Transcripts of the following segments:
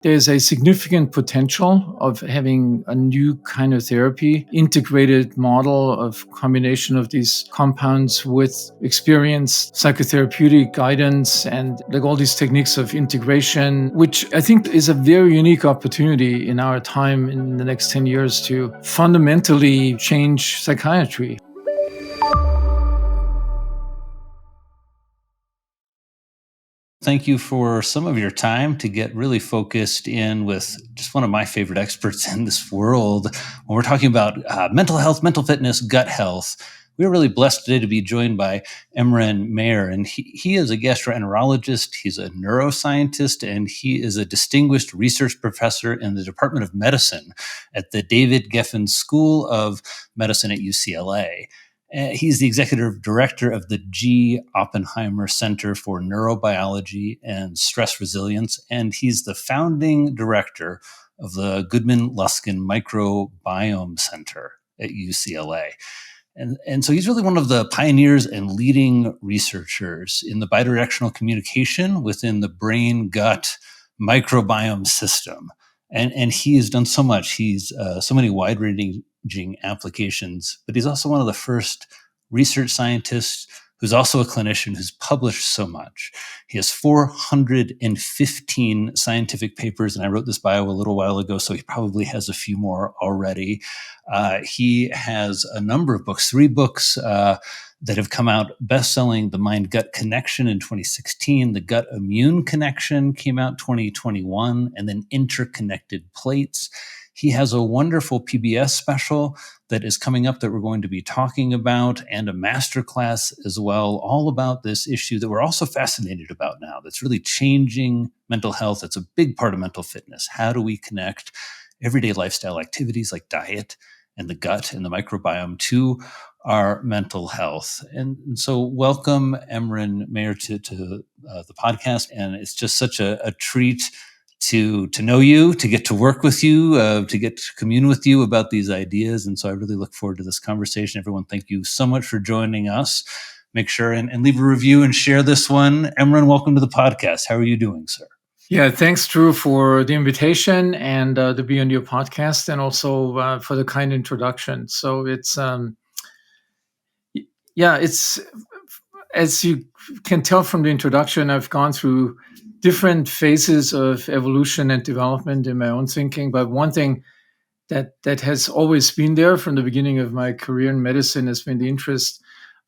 There's a significant potential of having a new kind of therapy, integrated model of combination of these compounds with experienced psychotherapeutic guidance and like all these techniques of integration, which I think is a very unique opportunity in our time in the next 10 years to fundamentally change psychiatry. Thank you for some of your time to get really focused in with just one of my favorite experts in this world. When we're talking about mental health, mental fitness, gut health, we're really blessed today to be joined by Emeran A Mayer. And he is a gastroenterologist, he's a neuroscientist, and he is a distinguished research professor in the Department of Medicine at the David Geffen School of Medicine at UCLA. He's the executive director of the G. Oppenheimer Center for Neurobiology and Stress Resilience, and he's the founding director of the Goodman Luskin Microbiome Center at UCLA. And so he's really one of the pioneers and leading researchers in the bidirectional communication within the brain-gut microbiome system. And he has done so much. He's so many wide-ranging applications, but he's also one of the first research scientists who's also a clinician who's published so much. He has 415 scientific papers, and I wrote this bio a little while ago, so he probably has a few more already. He has a number of books, 3 books that have come out best-selling: The Mind-Gut Connection in 2016, The Gut Immune Connection came out 2021, and then Interconnected Plates. He has a wonderful PBS special that is coming up that we're going to be talking about, and a masterclass as well, all about this issue that we're also fascinated about now, that's really changing mental health. It's a big part of mental fitness. How do we connect everyday lifestyle activities like diet and the gut and the microbiome to our mental health? And so welcome, Emeran Mayer, to the podcast. And it's just such a treat to know you, to get to work with you, to get to commune with you about these ideas. And so I really look forward to this conversation. Everyone, thank you so much for joining us. Make sure and leave a review and share this one. Emeran, welcome to the podcast. How are you doing, sir? Yeah, thanks, Drew, for the invitation and to be on your podcast, and also for the kind introduction. So it's, it's, as you can tell from the introduction, I've gone through different phases of evolution and development in my own thinking. But one thing that has always been there from the beginning of my career in medicine has been the interest,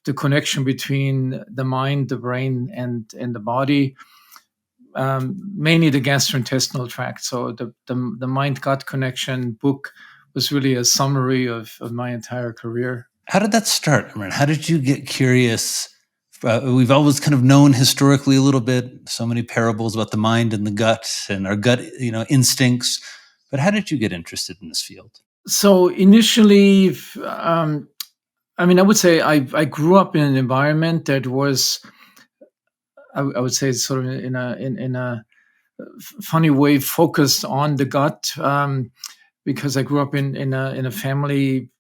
the connection between the mind, the brain, and the body, mainly the gastrointestinal tract. So the mind-gut connection book was really a summary of my entire career. How did that start, Emeran? How did you get curious? We've always kind of known historically a little bit, so many parables about the mind and the gut and our gut, instincts. But how did you get interested in this field? So initially, I would say I grew up in an environment that was, I would say, sort of in a funny way focused on the gut, because I grew up in a family,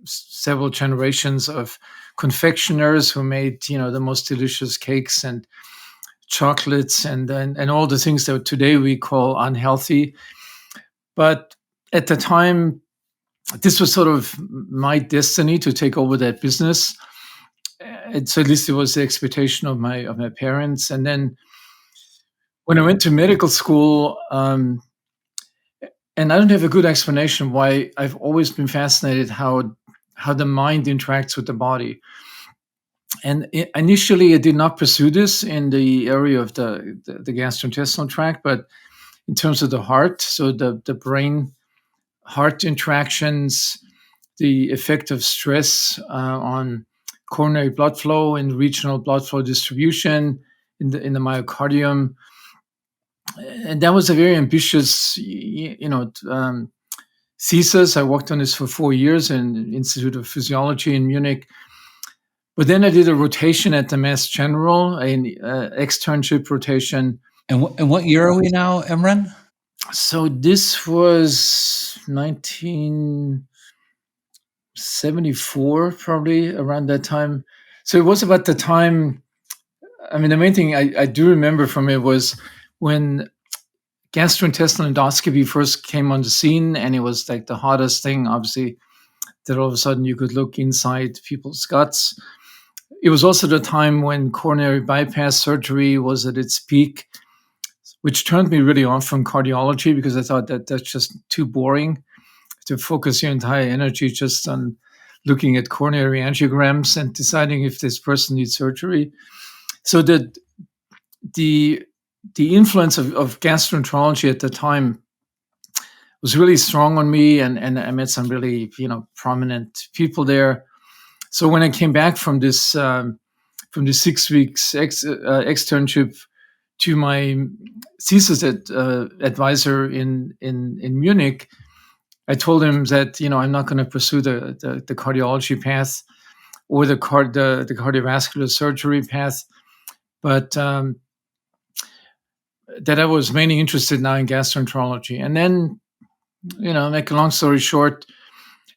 several generations of confectioners who made the most delicious cakes and chocolates and all the things that today we call unhealthy. But at the time, this was sort of my destiny to take over that business. And so at least it was the expectation of my parents. And then when I went to medical school, and I don't have a good explanation why, I've always been fascinated how the mind interacts with the body. And initially, I did not pursue this in the area of the gastrointestinal tract, but in terms of the heart, so the brain-heart interactions, the effect of stress on coronary blood flow and regional blood flow distribution in the myocardium. And that was a very ambitious, thesis. I worked on this for 4 years in the Institute of Physiology in Munich. But then I did a rotation at the Mass General, an externship rotation. And what year are we now, Emeran? So this was 1974, probably around that time. So it was about the time. The main thing I do remember from it was when gastrointestinal endoscopy first came on the scene, and it was like the hottest thing, obviously, that all of a sudden you could look inside people's guts. It was also the time when coronary bypass surgery was at its peak, which turned me really off from cardiology because I thought that that's just too boring to focus your entire energy just on looking at coronary angiograms and deciding if this person needs surgery. So that the influence of gastroenterology at the time was really strong on me, and I met some really prominent people there. So when I came back from this 6 weeks externship to my thesis advisor in Munich, I told him that I'm not going to pursue the cardiology path or the cardiovascular surgery path, but that I was mainly interested now in gastroenterology. And then, make a long story short,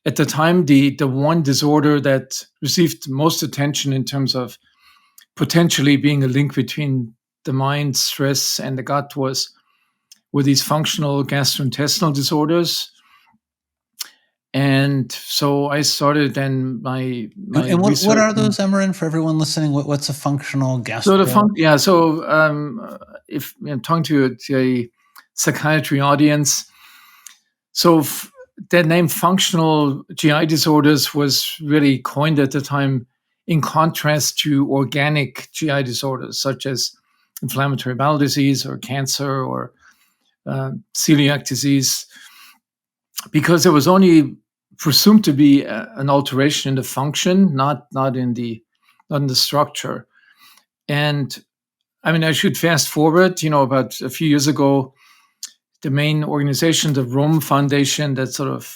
at the time, the one disorder that received most attention in terms of potentially being a link between the mind, stress, and the gut were these functional gastrointestinal disorders. And so I started then my and research. What are those, Emeran, for everyone listening? What's a functional gastro? If I'm talking to a psychiatry audience, so that name functional GI disorders was really coined at the time in contrast to organic GI disorders such as inflammatory bowel disease or cancer or celiac disease, because there was only presumed to be an alteration in the function, not in the structure. And I mean, I should fast forward, about a few years ago, the main organization, the Rome Foundation, that sort of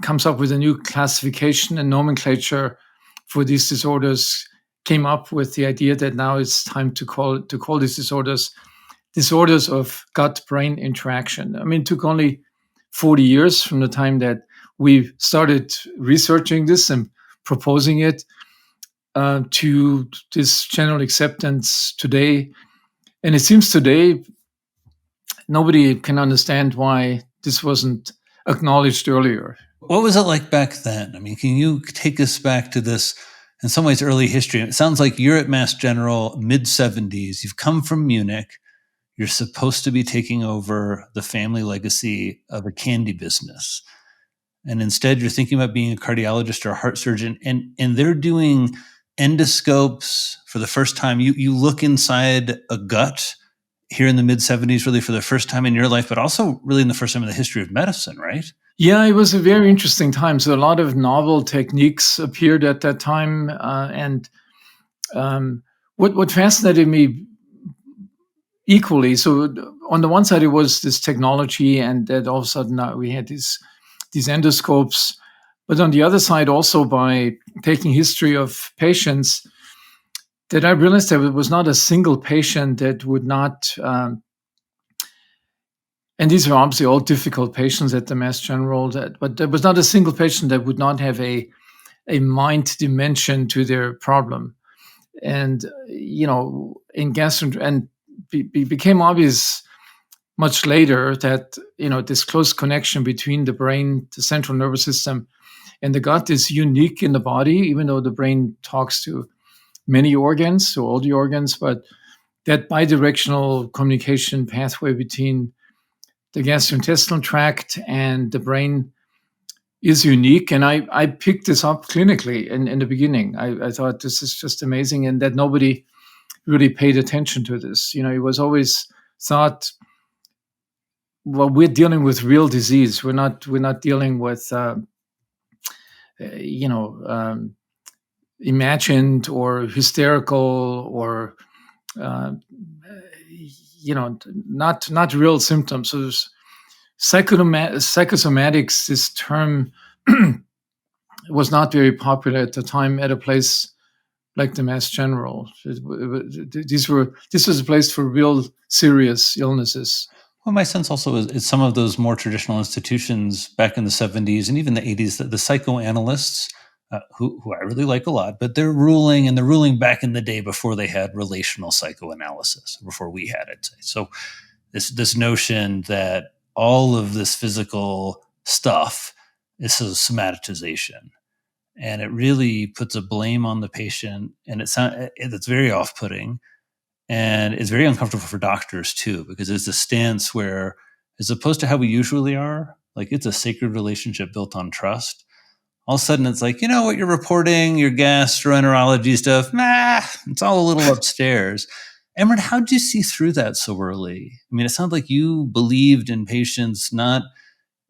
comes up with a new classification and nomenclature for these disorders, came up with the idea that now it's time to call these disorders of gut-brain interaction. I mean, it took only 40 years from the time that we started researching this and proposing it to this general acceptance today. And it seems today nobody can understand why this wasn't acknowledged earlier. What was it like back then? I mean, can you take us back to this, in some ways, early history? It sounds like you're at Mass General, mid-70s. You've come from Munich. You're supposed to be taking over the family legacy of a candy business. And instead, you're thinking about being a cardiologist or a heart surgeon. And they're doing endoscopes for the first time. You look inside a gut here in the mid-70s, really for the first time in your life, but also really in the first time in the history of medicine, right? Yeah, it was a very interesting time. So a lot of novel techniques appeared at that time. What fascinated me equally, so on the one side, it was this technology, and that all of a sudden now we had these endoscopes. But on the other side, also by taking history of patients, that I realized there was not a single patient that would not, and these are obviously all difficult patients at the Mass General, but there was not a single patient that would not have a mind dimension to their problem. And, in gastroenterology, and became obvious much later that, this close connection between the brain, the central nervous system, and the gut is unique in the body, even though the brain talks to many organs, so all the organs, but that bidirectional communication pathway between the gastrointestinal tract and the brain is unique. And I picked this up clinically in the beginning. I thought this is just amazing, and that nobody really paid attention to this. It was always thought, well, we're dealing with real disease. We're not dealing with imagined or hysterical or not real symptoms. So psychosomatics, this term was not very popular at the time at a place like the Mass General. This was a place for real serious illnesses. Well, my sense also is some of those more traditional institutions back in the 70s and even the 80s, the psychoanalysts who I really like a lot, but they're ruling back in the day before they had relational psychoanalysis, before we had it. So this notion that all of this physical stuff is a somatization, and it really puts a blame on the patient, and it's very off-putting, and it's very uncomfortable for doctors too, because it's a stance where, as opposed to how we usually are, like it's a sacred relationship built on trust. All of a sudden it's like, what you're reporting, your gastroenterology stuff, it's all a little upstairs. Emeran, how did you see through that so early? I mean, it sounds like you believed in patients, not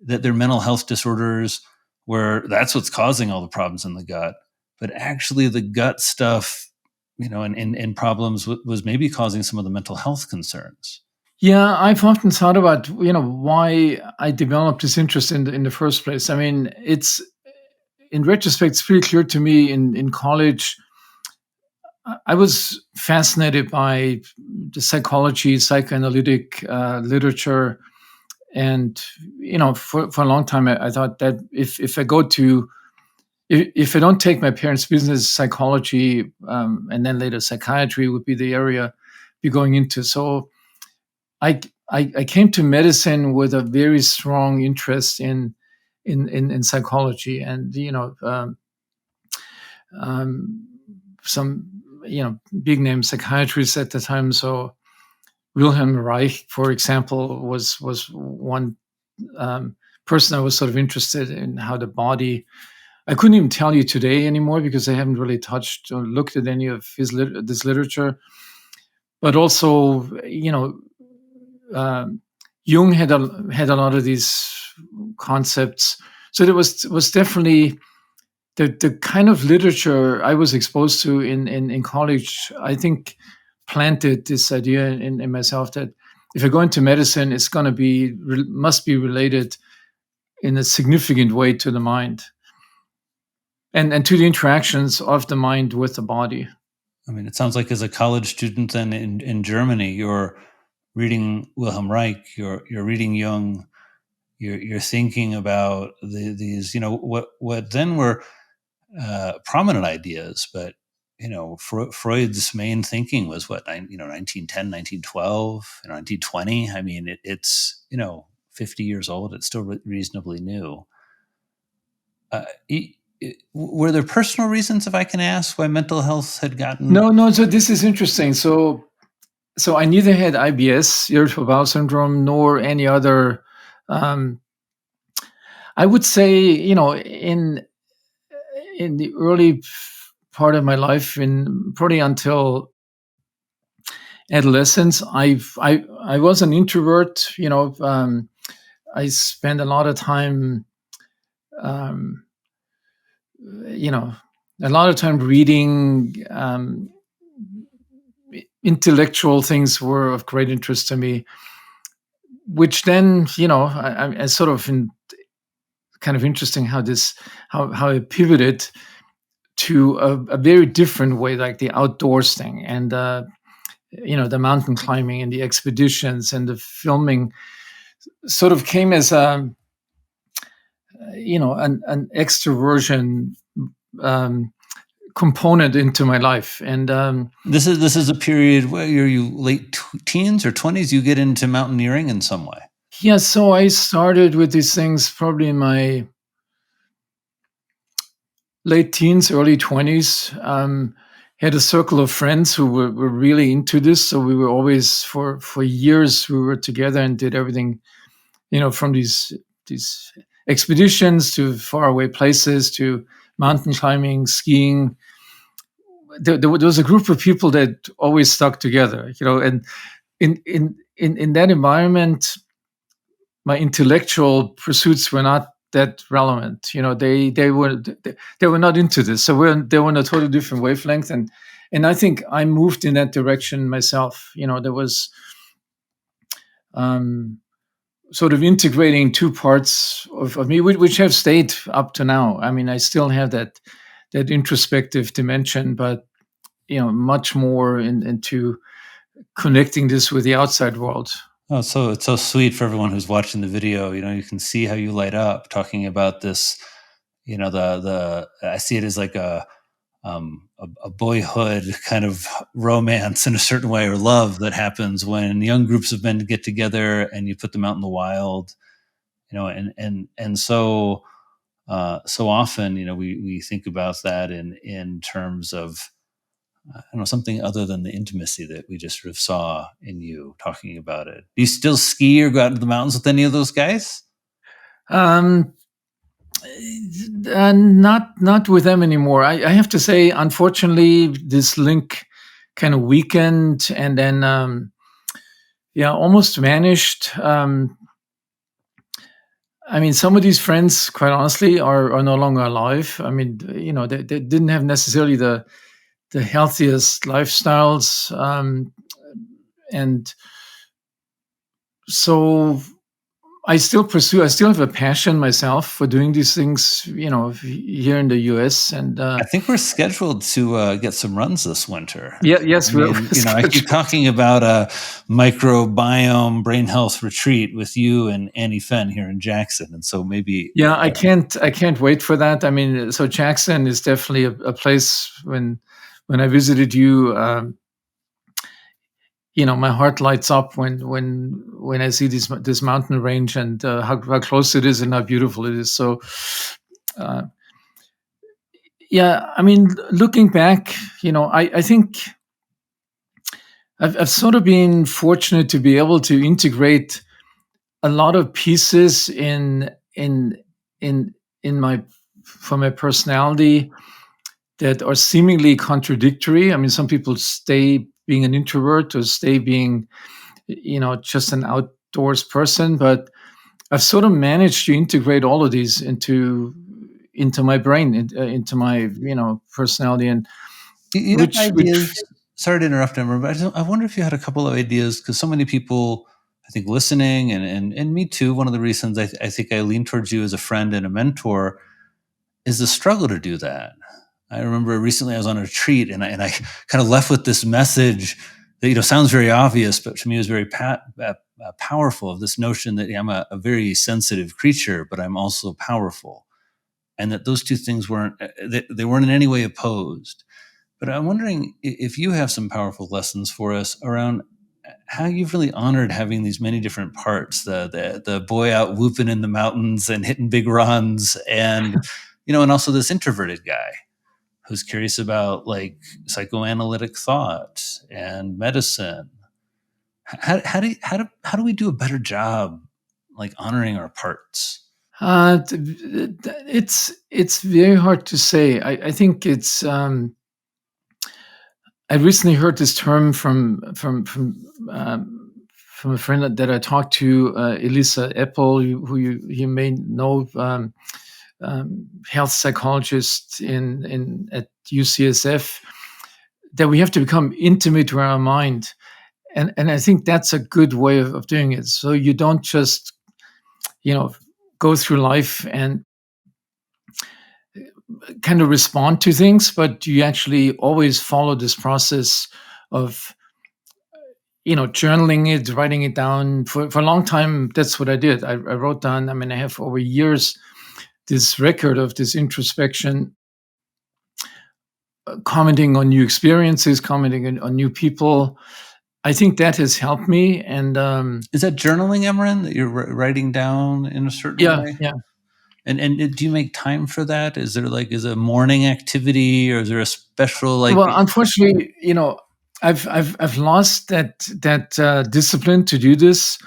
that they're mental health disorders where that's what's causing all the problems in the gut, but actually the gut stuff, and problems was maybe causing some of the mental health concerns. Yeah, I've often thought about why I developed this interest in the first place. I mean, it's in retrospect, it's pretty clear to me. In college, I was fascinated by the psychology, psychoanalytic literature, and for a long time, I thought that if I don't take my parents' business, psychology, and then later psychiatry would be the area I'd be going into. So I came to medicine with a very strong interest in psychology, and some big name psychiatrists at the time. So Wilhelm Reich, for example, was one person I was sort of interested in, how the body. I couldn't even tell you today anymore because I haven't really touched or looked at any of this literature. But also, Jung had a lot of these concepts. So there was definitely the kind of literature I was exposed to in college, I think planted this idea in myself that if I go into medicine, it's going to must be related in a significant way to the mind and to the interactions of the mind with the body. I mean, it sounds like as a college student then in Germany, you're reading Wilhelm Reich, you're reading Jung, you're thinking about these, what then were prominent ideas, but Freud's main thinking was what 1910, 1912, 1920. I mean, it's 50 years old. It's still reasonably new. Were there personal reasons, if I can ask, why mental health had gotten? No. So this is interesting. So I neither had IBS, irritable bowel syndrome, nor any other. I would say, in the early part of my life, in probably until adolescence, I was an introvert. I spent a lot of time, reading. Intellectual things were of great interest to me, which then, I sort of kind of interesting how I pivoted to a very different way, like the outdoors thing and the mountain climbing and the expeditions and the filming sort of came as an extroversion component into my life. And this is a period where you late teens or 20s, you get into mountaineering in some way. Yeah, so I started with these things probably in my late teens, early 20s. Had a circle of friends who were really into this. So we were always, for years, we were together and did everything, from these expeditions to faraway places to mountain climbing, skiing. There was a group of people that always stuck together, and in that environment, my intellectual pursuits were not that relevant. They were not into this. So they were on a totally different wavelength. And I think I moved in that direction myself. There was sort of integrating two parts of me, which have stayed up to now. I mean, I still have that introspective dimension, but much more into connecting this with the outside world. Oh, so it's so sweet for everyone who's watching the video. You can see how you light up talking about this, the I see it as like a boyhood kind of romance in a certain way, or love that happens when young groups of men get together and you put them out in the wild, and so often, we think about that in terms of, I don't know, something other than the intimacy that we just sort of saw in you talking about it. Do you still ski or go out into the mountains with any of those guys? Um, not with them anymore. I have to say, unfortunately, this link kind of weakened, and then almost vanished. I mean, some of these friends, quite honestly, are no longer alive. I mean, they didn't have necessarily the healthiest lifestyles, and so I still have a passion myself for doing these things, here in the US. And I think we're scheduled to get some runs this winter. yeah, yes, I we're mean, I keep talking about a microbiome brain health retreat with you and Annie Fenn here in Jackson, and so maybe. Yeah, I can't wait for that. I mean, so Jackson is definitely a place. When I visited you, my heart lights up when I see this mountain range, and how close it is and how beautiful it is. So, uh, yeah, I mean, looking back, I think I've sort of been fortunate to be able to integrate a lot of pieces in my for my personality that are seemingly contradictory. I mean, some people stay being an introvert or stay being, just an outdoors person, but I've sort of managed to integrate all of these into my brain, into my personality, and You have which ideas. Sorry to interrupt, Emma, but I wonder if you had a couple of ideas, because so many people, I think, listening, and me too. One of the reasons I think I lean towards you as a friend and a mentor is the struggle to do that. I remember recently I was on a retreat, and I kind of left with this message that sounds very obvious, but to me was very powerful, of this notion that I'm a very sensitive creature, but I'm also powerful, and that those two things they weren't in any way opposed. But I'm wondering if you have some powerful lessons for us around how you've really honored having these many different parts, the boy out whooping in the mountains and hitting big runs, and also this introverted guy who's curious about like psychoanalytic thought and medicine. How do we do a better job like honoring our parts? it's very hard to say. I think it's. I recently heard this term from a friend that I talked to, Elisa Eppel, who you may know, health psychologist at UCSF, that we have to become intimate with our mind, and I think that's a good way of doing it. So you don't just go through life and kind of respond to things, but you actually always follow this process of journaling it, writing it down. For a long time, that's what I did. I wrote down. I mean, I have over years this record of this introspection, commenting on new experiences, commenting on new people. I think that has helped me. And Is that journaling, Emeran, that you're writing down in a certain yeah, way? yeah. And do you make time for that? Is it a morning activity, or is there a special like? Well, unfortunately, I've lost that discipline to do this.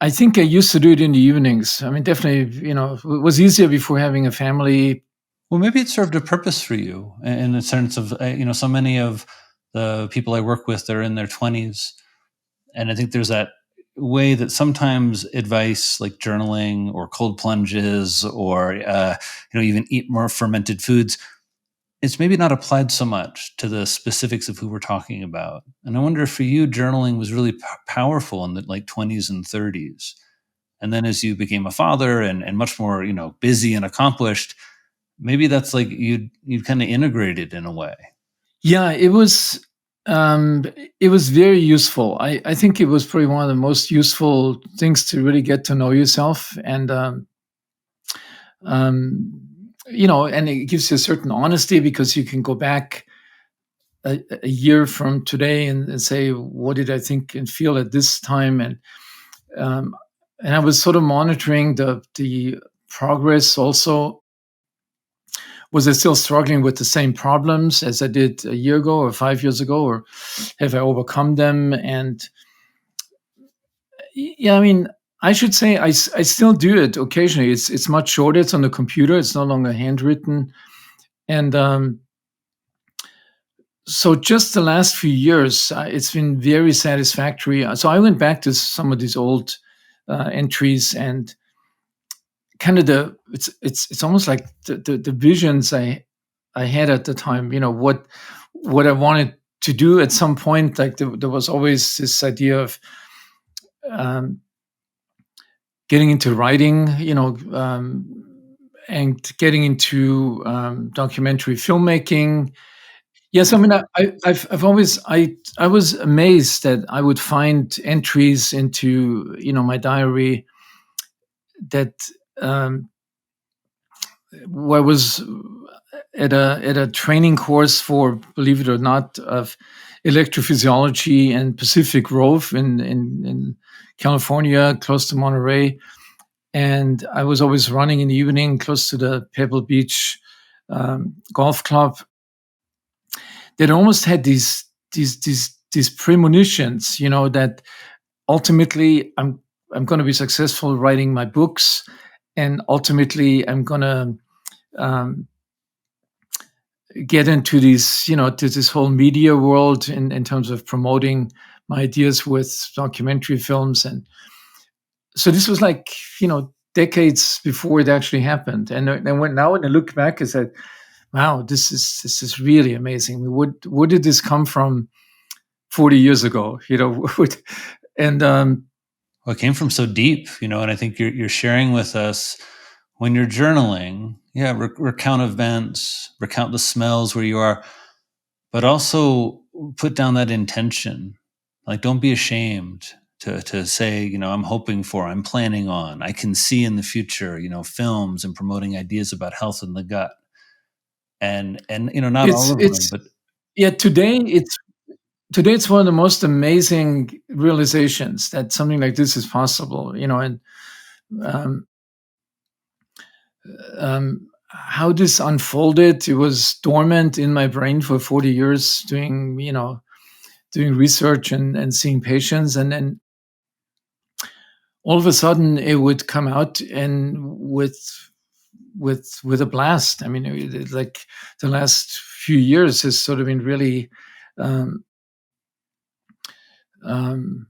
I think I used to do it in the evenings. I mean, definitely, it was easier before having a family. Well, maybe it served a purpose for you in the sense of, so many of the people I work with, they're in their 20s. And I think there's that way that sometimes advice like journaling or cold plunges or, even eat more fermented foods, it's maybe not applied so much to the specifics of who we're talking about. And I wonder if for you, journaling was really powerful in the like 20s and 30s. And then as you became a father and much more, busy and accomplished, maybe that's like you'd kind of integrated in a way. Yeah, it was very useful. I think it was probably one of the most useful things to really get to know yourself. And um, and it gives you a certain honesty because you can go back a year from today and say, what did I think and feel at this time? Um, and I was sort of monitoring the progress also. Was I still struggling with the same problems as I did a year ago or 5 years ago, or have I overcome them? And yeah, I mean, I should say I still do it occasionally. It's much shorter. It's on the computer. It's no longer handwritten. And so just the last few years, it's been very satisfactory. So I went back to some of these old entries and kind of it's almost like the visions I had at the time. What I wanted to do at some point. Like there was always this idea of um, getting into writing, and getting into documentary filmmaking. Yes, I mean, I've always I was amazed that I would find entries into my diary that um, where I was at a training course for, believe it or not, of electrophysiology and Pacific Grove in California, close to Monterey. And I was always running in the evening close to the Pebble Beach golf club. That almost had these premonitions, that ultimately I'm going to be successful writing my books, and ultimately I'm going to um, get into to this whole media world in terms of promoting my ideas with documentary films. And so this was like, decades before it actually happened. And when I look back, I said, wow, this is really amazing. I mean, where did this come from 40 years ago? And Well, it came from so deep, and I think you're sharing with us when you're journaling. Yeah, recount events, recount the smells where you are, but also put down that intention. Like, don't be ashamed to say, I'm hoping for, I'm planning on, I can see in the future, films and promoting ideas about health in the gut. And not all it's of them, it's but yeah, today it's one of the most amazing realizations that something like this is possible. And um, how this unfolded, it was dormant in my brain for 40 years, doing research and seeing patients, and then all of a sudden it would come out and with a blast. I mean, like the last few years has sort of been really um, um,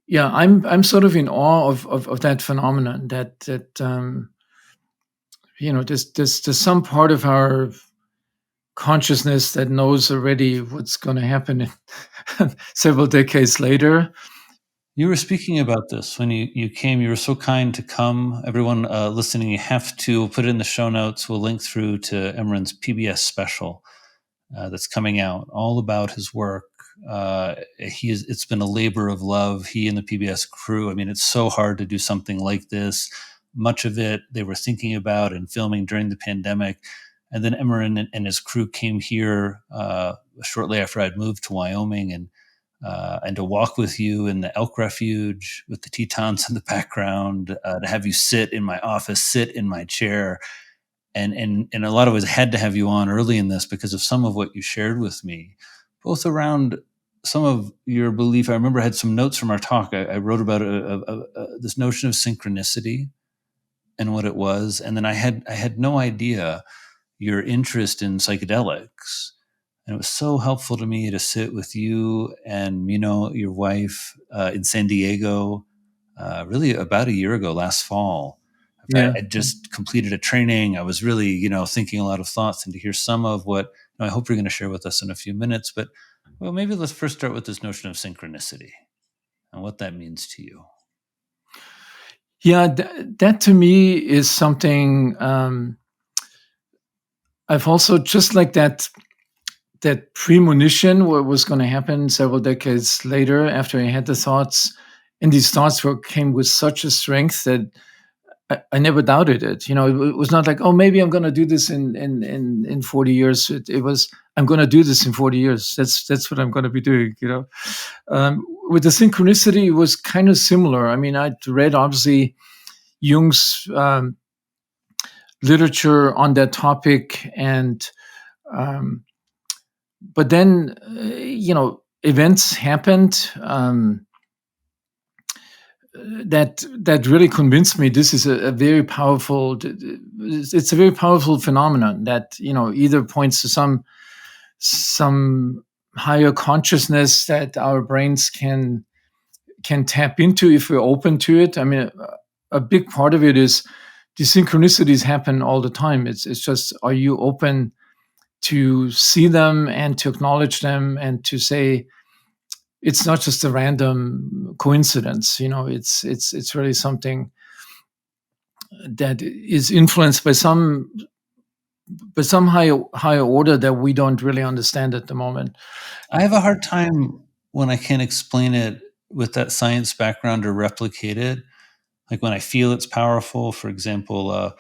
yeah, I'm sort of in awe of that phenomenon, that there's some part of our consciousness that knows already what's going to happen several decades later. you were speaking about this when you came. You were so kind to come. Everyone listening, you have to, we'll put it in the show notes. We'll link through to Emeran's PBS special that's coming out, all about his work. It's been a labor of love, he and the PBS crew. I mean, it's so hard to do something like this. Much of it they were thinking about and filming during the pandemic. And then Emeran and his crew came here shortly after I'd moved to Wyoming, and to walk with you in the elk refuge with the Tetons in the background, to have you sit in my office, sit in my chair. And in a lot of ways, I had to have you on early in this because of some of what you shared with me, both around some of your belief. I remember I had some notes from our talk. I wrote about this notion of synchronicity and what it was. And then I had no idea your interest in psychedelics. And it was so helpful to me to sit with you and, your wife in San Diego, really about a year ago, last fall. Yeah. I just completed a training. I was really, thinking a lot of thoughts, and to hear some of what I hope you're going to share with us in a few minutes. But, well, maybe let's first start with this notion of synchronicity and what that means to you. Yeah, that to me is something I've also, just like that premonition, what was going to happen several decades later after I had the thoughts, and these thoughts came with such a strength that I never doubted it. It was not like, oh, maybe I'm going to do this in 40 years. It was, I'm going to do this in 40 years. That's what I'm going to be doing. With the synchronicity, it was kind of similar. I mean, I'd read obviously Jung's literature on that topic, and but then events happened. That really convinced me this is a very powerful. It's a very powerful phenomenon that either points to some higher consciousness that our brains can tap into if we're open to it. I mean, a big part of it is the synchronicities happen all the time. It's just, are you open to see them and to acknowledge them and to say, it's not just a random coincidence. It's really something that is influenced by some higher order that we don't really understand at the moment. I have a hard time when I can't explain it with that science background or replicate it. Like when I feel it's powerful, for example, there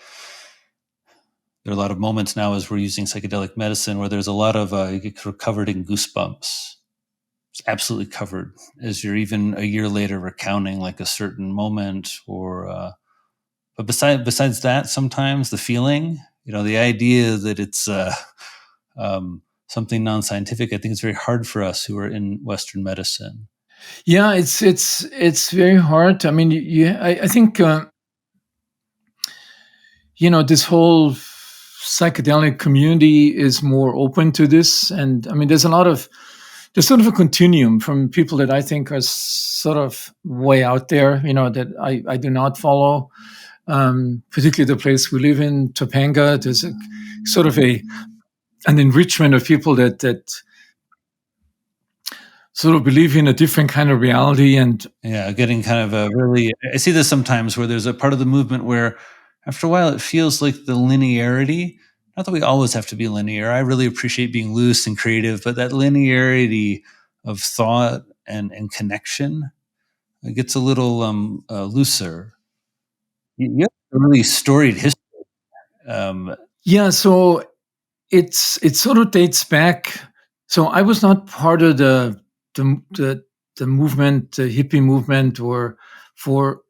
are a lot of moments now as we're using psychedelic medicine where there's a lot of you get covered in goosebumps. It's absolutely covered as you're even a year later recounting like a certain moment or but besides that, sometimes the feeling, the idea that it's something non-scientific, I think it's very hard for us who are in Western medicine. Yeah, it's very hard. I mean, I think this whole psychedelic community is more open to this, and I mean, there's sort of a continuum from people that I think are sort of way out there, that I do not follow. Particularly the place we live in, Topanga, there's a sort of an enrichment of people that sort of believe in a different kind of reality. And yeah, getting kind of I see this sometimes where there's a part of the movement where after a while it feels like the linearity, not that we always have to be linear. I really appreciate being loose and creative, but that linearity of thought and connection, it gets a little looser. You have a really storied history. Yeah, so it sort of dates back. So I was not part of the movement, the hippie movement, or for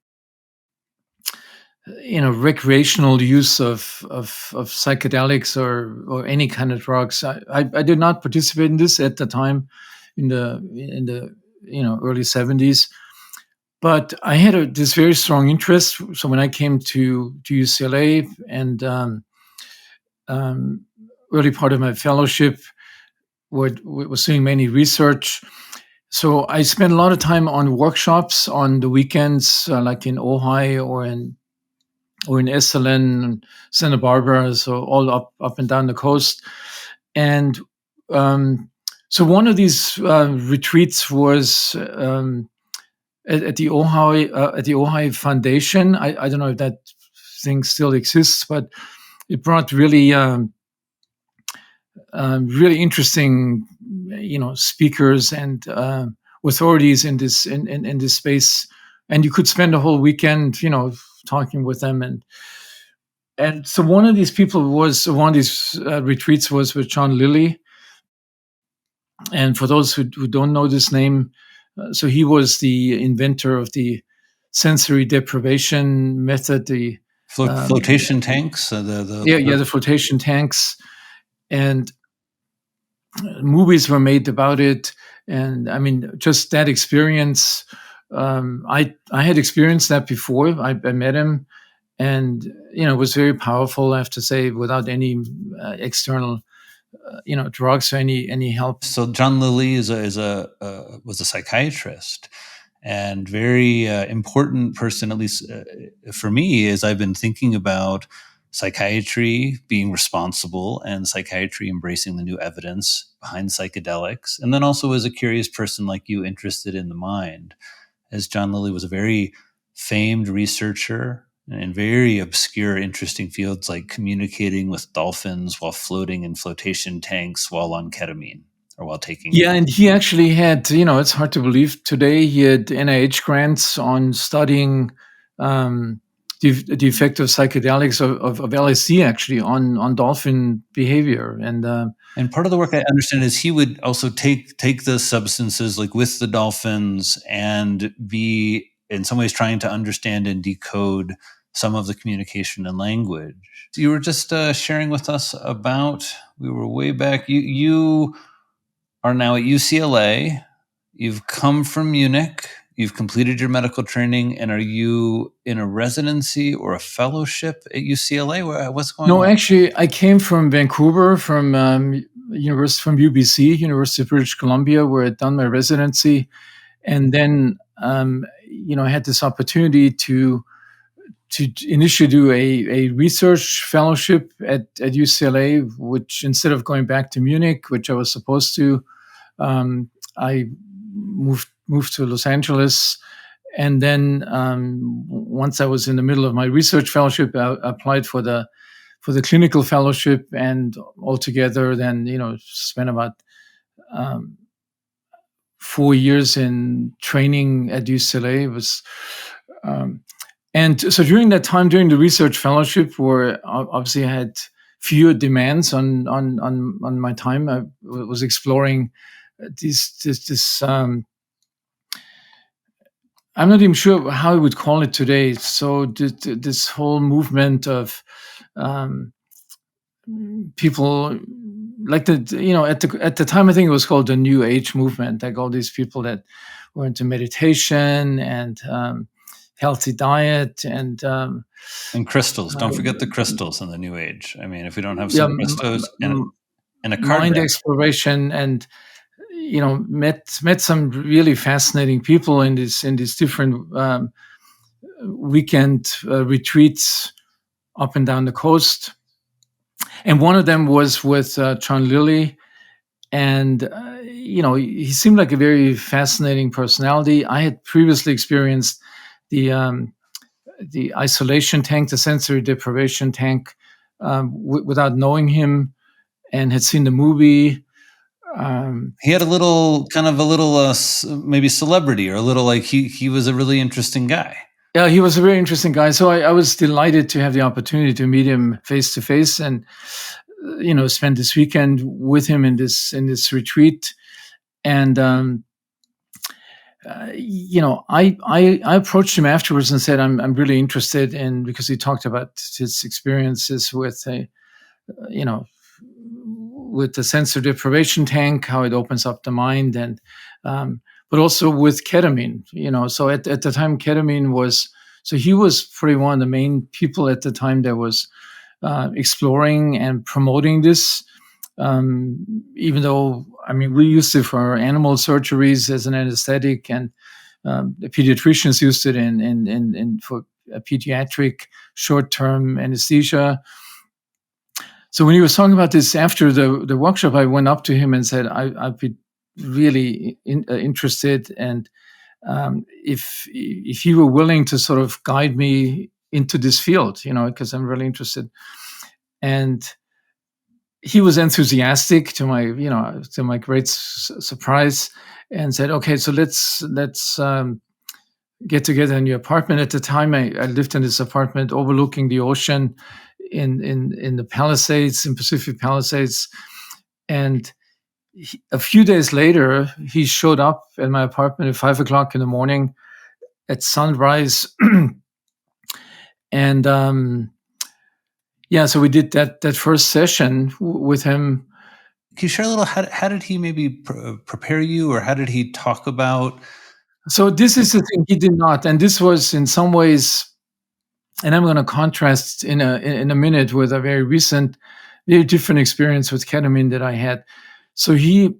recreational use of psychedelics or any kind of drugs. I did not participate in this at the time, in the early 70s. But I had this very strong interest. So when I came to UCLA and early part of my fellowship, was doing many research. So I spent a lot of time on workshops on the weekends, like in Ojai or in Esalen, Santa Barbara, so all up and down the coast. And so one of these retreats was at the Ojai Foundation. I don't know if that thing still exists, but it brought really really interesting, speakers and authorities in this space. And you could spend a whole weekend, talking with them. And so one of these retreats was with John Lilly. And for those who don't know this name, so he was the inventor of the sensory deprivation method, the flotation tanks. The flotation tanks, and movies were made about it. And I mean, just that experience. I had experienced that before. I met him, and it was very powerful. I have to say, without any external, drugs or any help. So John Lilly was a psychiatrist and very important person, at least for me, as I've been thinking about psychiatry being responsible and psychiatry embracing the new evidence behind psychedelics, and then also as a curious person like you, interested in the mind. As John Lilly was a very famed researcher in very obscure, interesting fields like communicating with dolphins while floating in flotation tanks while on ketamine or while taking. Yeah, and he actually had, it's hard to believe today, he had NIH grants on studying the the effect of psychedelics of LSD actually on dolphin behavior. And part of the work I understand is he would also take the substances like with the dolphins and be in some ways trying to understand and decode some of the communication and language. You were just sharing with us about, we were way back, you are now at UCLA, you've come from Munich, you've completed your medical training, and are you in a residency or a fellowship at UCLA? What's going on? No, actually, I came from Vancouver, from UBC, University of British Columbia, where I'd done my residency, and then I had this opportunity to initially do a research fellowship at UCLA, which instead of going back to Munich, which I was supposed to, I moved to Los Angeles. And then once I was in the middle of my research fellowship, I applied for the clinical fellowship, and altogether then, spent about 4 years in training at UCLA. It was, and so during that time, during the research fellowship, where obviously I had fewer demands on my time, I was exploring this. I'm not even sure how I would call it today. So this whole movement of people like at the time, I think it was called the New Age movement, like all these people that were into meditation and healthy diet and crystals. Don't forget the crystals in the New Age. I mean, if we don't have some crystals and a card mind deck. exploration, and met some really fascinating people in these different weekend retreats up and down the coast. And one of them was with John Lilly, and he seemed like a very fascinating personality. I had previously experienced the isolation tank, the sensory deprivation tank, without knowing him, and had seen the movie. He had a little maybe celebrity, or a little like he was a really interesting guy. Yeah, he was a very interesting guy. So I was delighted to have the opportunity to meet him face to face, and spend this weekend with him in this retreat. And I approached him afterwards and said, I'm really interested in, because he talked about his experiences with with the sensory deprivation tank, how it opens up the mind, and but also with ketamine. So at the time, ketamine was, so he was probably one of the main people at the time that was exploring and promoting this. Even though, we used it for animal surgeries as an anesthetic, and the pediatricians used it in for a pediatric short-term anesthesia. So when he was talking about this after the workshop, I went up to him and said, I'd be really interested, and if he were willing to sort of guide me into this field, because I'm really interested. And he was enthusiastic, to my great surprise, and said, okay, so let's get together in your apartment. At the time, I lived in this apartment overlooking the ocean in the Palisades, in Pacific Palisades. And a few days later, he showed up at my apartment at 5 o'clock in the morning at sunrise. And so we did that first session with him. Can you share a little, how did he maybe prepare you, or how did he talk about? So this is the thing, he did not. And this was in some ways, and I'm going to contrast in a minute with a very recent, very different experience with ketamine that I had. So he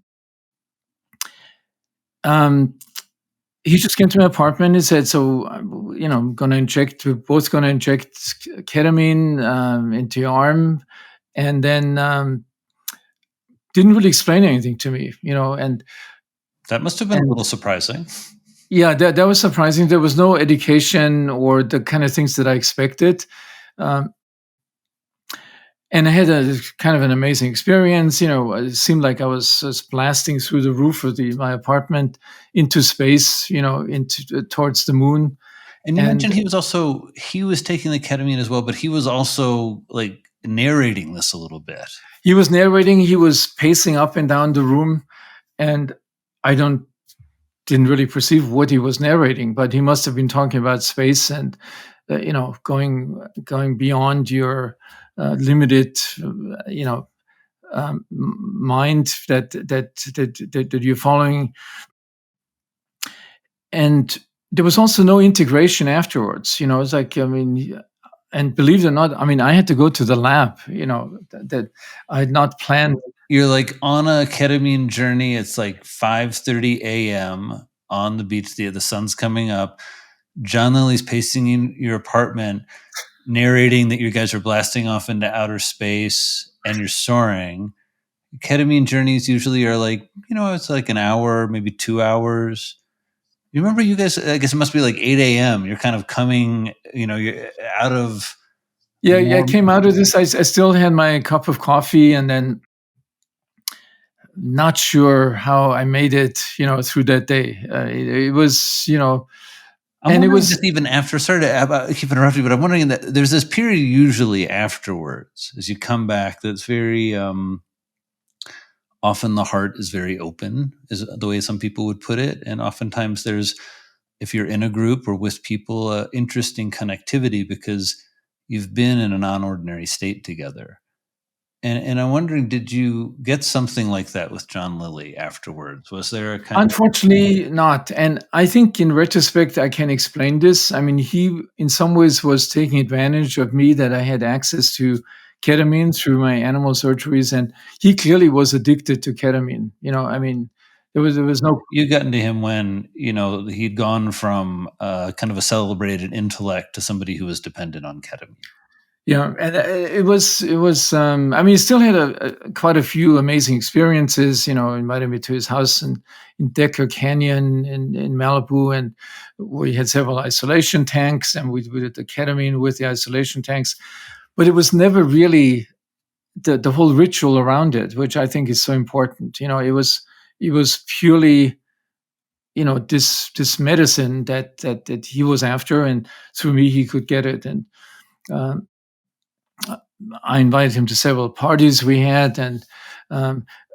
just came to my apartment and said, so, I'm going to inject, we're both going to inject ketamine into your arm. And then didn't really explain anything to me, and that must have been a little surprising. Yeah, that was surprising. There was no education or the kind of things that I expected. And I had a kind of an amazing experience. It seemed like I was just blasting through the roof of my apartment into space, towards the moon. And you mentioned And he was taking the ketamine as well, but he was also like narrating this a little bit. he was narrating, he was pacing up and down the room, and I didn't really perceive what he was narrating, but he must have been talking about space and going beyond your limited mind that you're following. And there was also no integration afterwards. It's like, and believe it or not, I had to go to the lab, that I had not planned. You're like on a ketamine journey. It's like 5:30 a.m. on the beach. The sun's coming up. John Lilly's pacing in your apartment, narrating that you guys are blasting off into outer space and you're soaring. Ketamine journeys usually are like, it's like an hour, maybe 2 hours. You remember you guys, I guess it must be like 8 a.m. You're kind of coming, you're out of. Yeah, I came out of this. I still had my cup of coffee, and then not sure how I made it, through that day. It was, I'm and it wondering was just even after. Sorry to keep interrupting, but I'm wondering that there's this period usually afterwards as you come back that's very often the heart is very open, is the way some people would put it, and oftentimes there's, if you're in a group or with people, interesting connectivity because you've been in a non-ordinary state together. And I'm wondering, did you get something like that with John Lilly afterwards? Was there a kind of. unfortunately not. And I think in retrospect, I can explain this. He, in some ways, was taking advantage of me that I had access to ketamine through my animal surgeries, and he clearly was addicted to ketamine. There was no. You got into him when, he'd gone from kind of a celebrated intellect to somebody who was dependent on ketamine. Yeah, and it was. He still had quite a few amazing experiences. Invited me to his house in Decker Canyon in Malibu, and we had several isolation tanks, and we did the ketamine with the isolation tanks. But it was never really the whole ritual around it, which I think is so important. It was purely, this medicine that he was after, and through me he could get it. And um, I invited him to several parties we had, and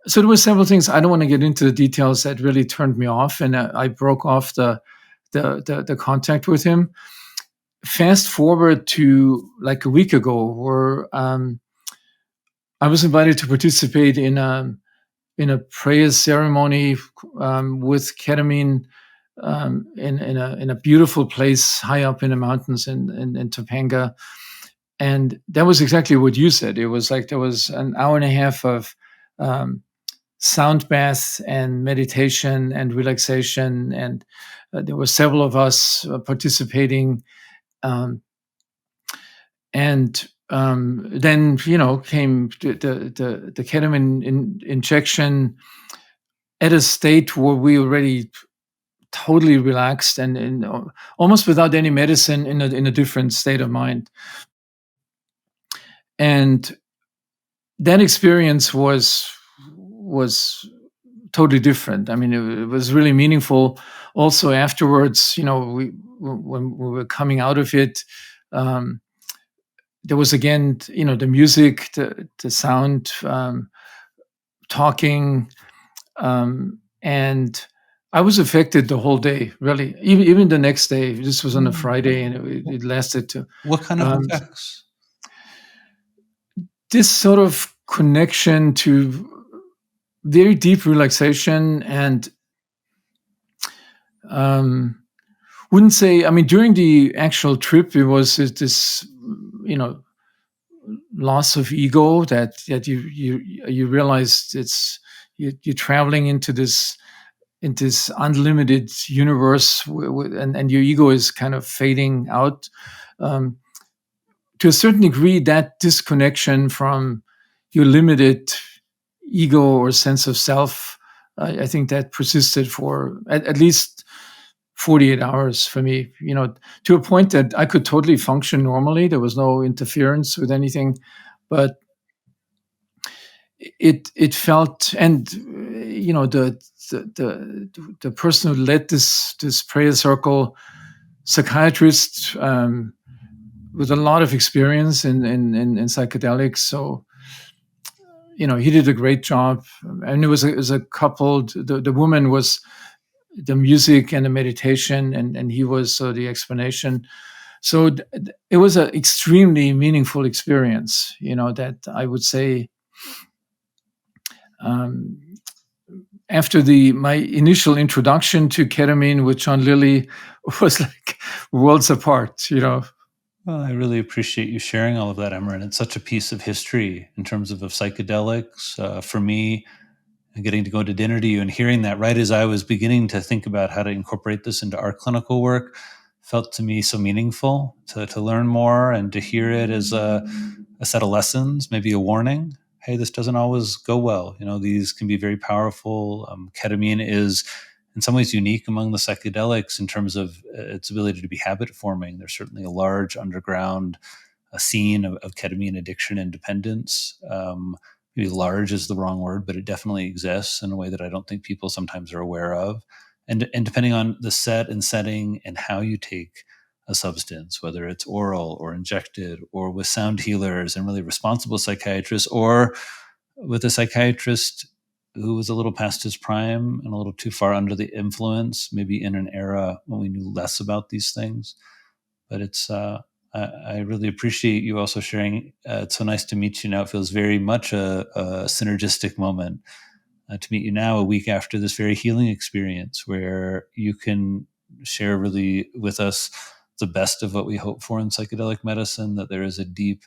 so there were several things. I don't want to get into the details that really turned me off, and I broke off the contact with him. Fast forward to like a week ago, where I was invited to participate in a prayer ceremony with ketamine in a beautiful place high up in the mountains in Topanga. And that was exactly what you said. It was like there was an hour and a half of sound bath and meditation and relaxation. And there were several of us participating. And then, came the ketamine injection at a state where we already totally relaxed and almost without any medicine in a different state of mind. And that experience was totally different. It was really meaningful. Also afterwards, when we were coming out of it, there was again, the music, the sound, talking, and I was affected the whole day, really. Even the next day. This was on a Friday, and it lasted to. What kind of effects? This sort of connection to very deep relaxation, and wouldn't say. During the actual trip, it was this, loss of ego that you realize you're traveling into this unlimited universe, and your ego is kind of fading out. To a certain degree, that disconnection from your limited ego or sense of self, I think that persisted for at least 48 hours for me, to a point that I could totally function normally. There was no interference with anything, but it felt, and the person who led this prayer circle psychiatrist with a lot of experience in psychedelics. So, he did a great job. And it was a couple. The woman was the music and the meditation, and he was the explanation. So it was an extremely meaningful experience, that I would say, um, after my initial introduction to ketamine with John Lilly was like worlds apart. Well, I really appreciate you sharing all of that, Emeran. It's such a piece of history in terms of psychedelics. For me, getting to go to dinner to you and hearing that right as I was beginning to think about how to incorporate this into our clinical work felt to me so meaningful to learn more and to hear it as a set of lessons, maybe a warning. Hey, this doesn't always go well. These can be very powerful. Ketamine is in some ways unique among the psychedelics in terms of its ability to be habit forming. There's certainly a large underground scene of ketamine addiction and dependence. Maybe large is the wrong word, but it definitely exists in a way that I don't think people sometimes are aware of. And depending on the set and setting and how you take a substance, whether it's oral or injected or with sound healers and really responsible psychiatrists, or with a psychiatrist who was a little past his prime and a little too far under the influence, maybe in an era when we knew less about these things. But I really appreciate you also sharing. It's so nice to meet you now. It feels very much a synergistic moment to meet you now, a week after this very healing experience, where you can share really with us the best of what we hope for in psychedelic medicine, that there is a deep,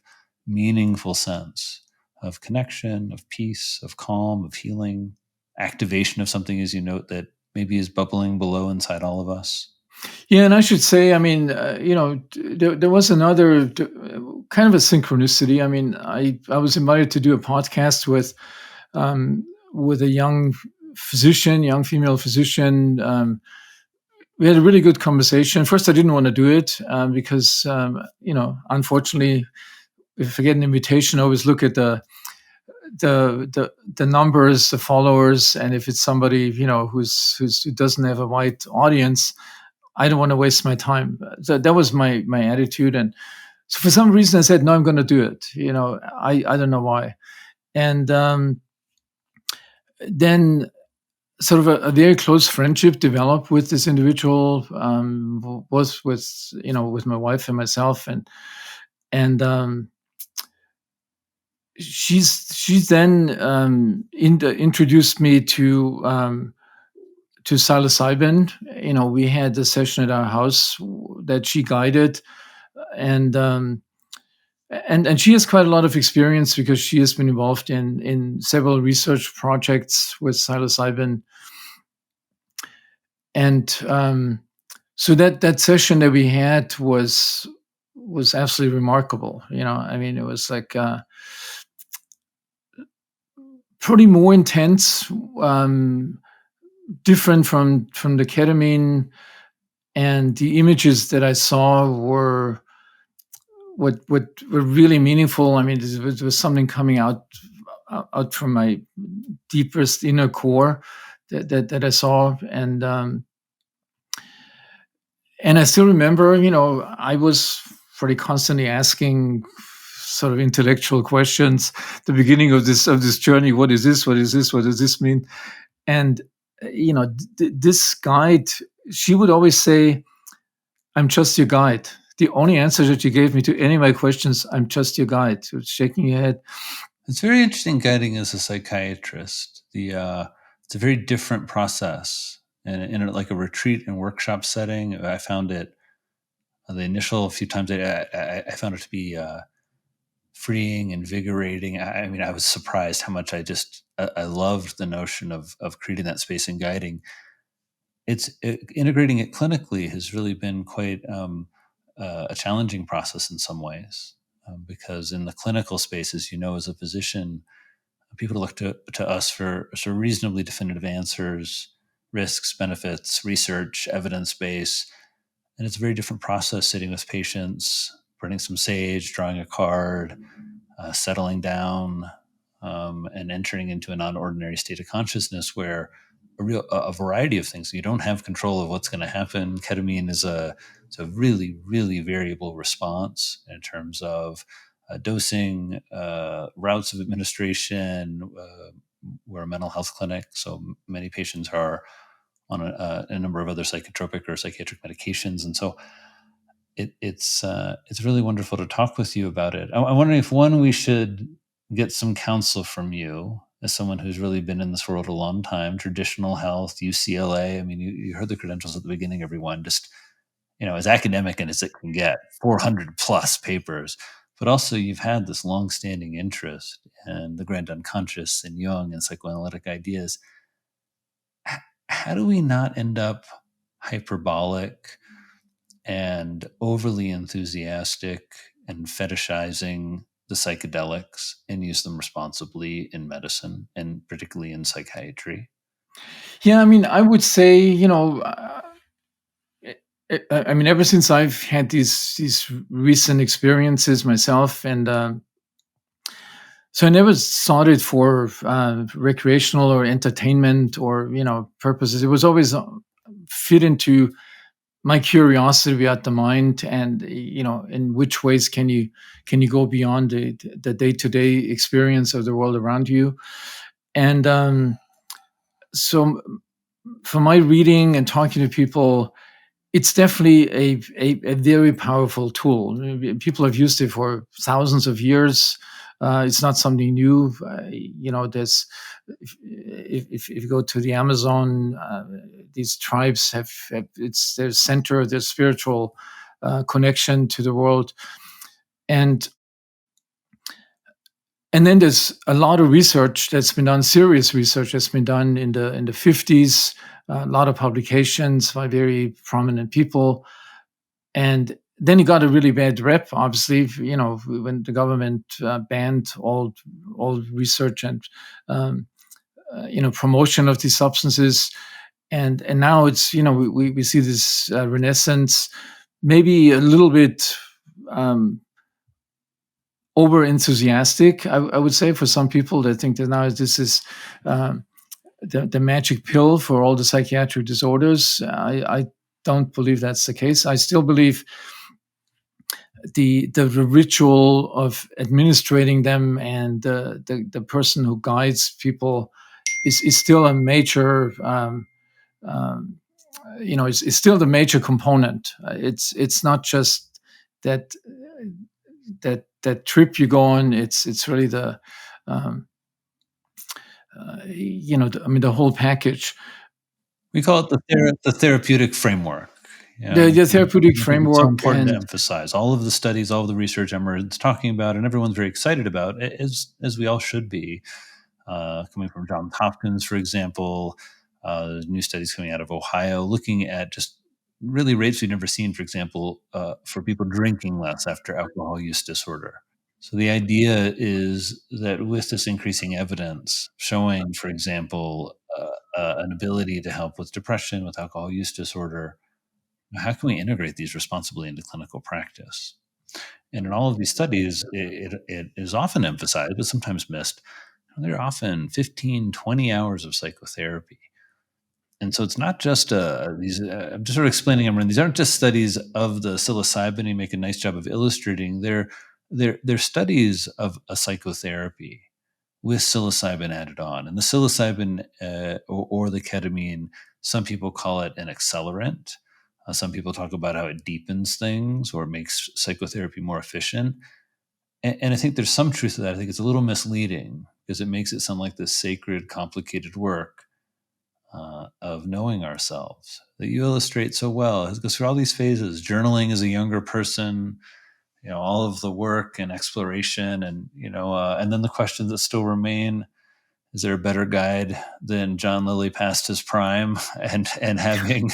meaningful sense of connection, of peace, of calm, of healing, activation of something, as you note, that maybe is bubbling below inside all of us. Yeah, and I should say, I mean, there was another kind of a synchronicity. I mean, I was invited to do a podcast with a young female physician. We had a really good conversation. First, I didn't want to do it because, unfortunately, if I get an invitation, I always look at the numbers, the followers, and if it's somebody who doesn't have a wide audience, I don't want to waste my time. So that was my attitude, and so for some reason I said no, I'm going to do it. I don't know why, and then sort of a very close friendship developed with this individual. Was with my wife and myself, and she's then introduced me to psilocybin. We had a session at our house that she guided, and and she has quite a lot of experience because she has been involved in several research projects with psilocybin, and so that session that we had was absolutely remarkable. I mean, it was like pretty more intense. Different from the ketamine, and the images that I saw were what were really meaningful. I mean, there was something coming out from my deepest inner core that I saw, and I still remember, I was pretty constantly asking sort of intellectual questions. The beginning of this journey: what is this? What is this? What does this mean? And this guide, she would always say, I'm just your guide. The only answer that you gave me to any of my questions, I'm just your guide. So shaking your head. It's very interesting guiding as a psychiatrist. It's a very different process. And in like a retreat and workshop setting, I found it, the initial few times I found it to be freeing, invigorating. I mean, I was surprised how much I loved the notion of creating that space and guiding. Integrating it clinically has really been quite a challenging process in some ways, because in the clinical space, as you know, as a physician, people look to us for sort of reasonably definitive answers, risks, benefits, research, evidence base. And it's a very different process sitting with patients, burning some sage, drawing a card, settling down, and entering into a non-ordinary state of consciousness where a variety of things. You don't have control of what's going to happen. Ketamine is it's a really, really variable response in terms of dosing, routes of administration. We're a mental health clinic, so many patients are on a number of other psychotropic or psychiatric medications, and so it's really wonderful to talk with you about it. I'm wondering if we should get some counsel from you as someone who's really been in this world a long time, traditional health, UCLA. I mean, you heard the credentials at the beginning, everyone, just, as academic and as it can get, 400 plus papers, but also you've had this longstanding interest in the grand unconscious and Jung and psychoanalytic ideas. How do we not end up hyperbolic and overly enthusiastic and fetishizing the psychedelics and use them responsibly in medicine and particularly in psychiatry? Yeah, I mean, I would say, I mean, ever since I've had these recent experiences myself, and so I never sought it for recreational or entertainment or purposes. It was always fit into my curiosity about the mind, and in which ways can you go beyond the day-to-day experience of the world around you. And so from my reading and talking to people, it's definitely a very powerful tool. People have used it for thousands of years. It's not something new. There's if you go to the Amazon, these tribes have it's their center, their spiritual connection to the world, and then there's a lot of research that's been done, serious research that's been done in the 50s, a lot of publications by very prominent people. And then it got a really bad rep, obviously, when the government banned all research and promotion of these substances. And now it's, we see this renaissance, maybe a little bit over enthusiastic, I would say, for some people that think that now this is the magic pill for all the psychiatric disorders. I don't believe that's the case. I still believe the ritual of administrating them and the person who guides people is still a major it's still the major component. It's not just that trip you go on. It's really the the whole package. We call it the therapeutic framework. The therapeutic I think it's so framework, important to and emphasize all of the studies, all of the research Emeran's talking about, and everyone's very excited about, as we all should be. Coming from Johns Hopkins, for example, new studies coming out of Ohio looking at just really rates we've never seen, for example, for people drinking less after alcohol use disorder. So the idea is that with this increasing evidence showing, for example, an ability to help with depression, with alcohol use disorder, how can we integrate these responsibly into clinical practice? And in all of these studies, it is often emphasized, but sometimes missed. There are often 15, 20 hours of psychotherapy. And so it's not just these, I'm just sort of explaining them. These aren't just studies of the psilocybin. You make a nice job of illustrating. They're studies of a psychotherapy with psilocybin added on. And the psilocybin or the ketamine, some people call it an accelerant. Some people talk about how it deepens things or makes psychotherapy more efficient. And I think there's some truth to that. I think it's a little misleading because it makes it sound like this sacred, complicated work of knowing ourselves that you illustrate so well. It goes through all these phases. Journaling as a younger person, all of the work and exploration, and and then the questions that still remain. Is there a better guide than John Lilly past his prime and having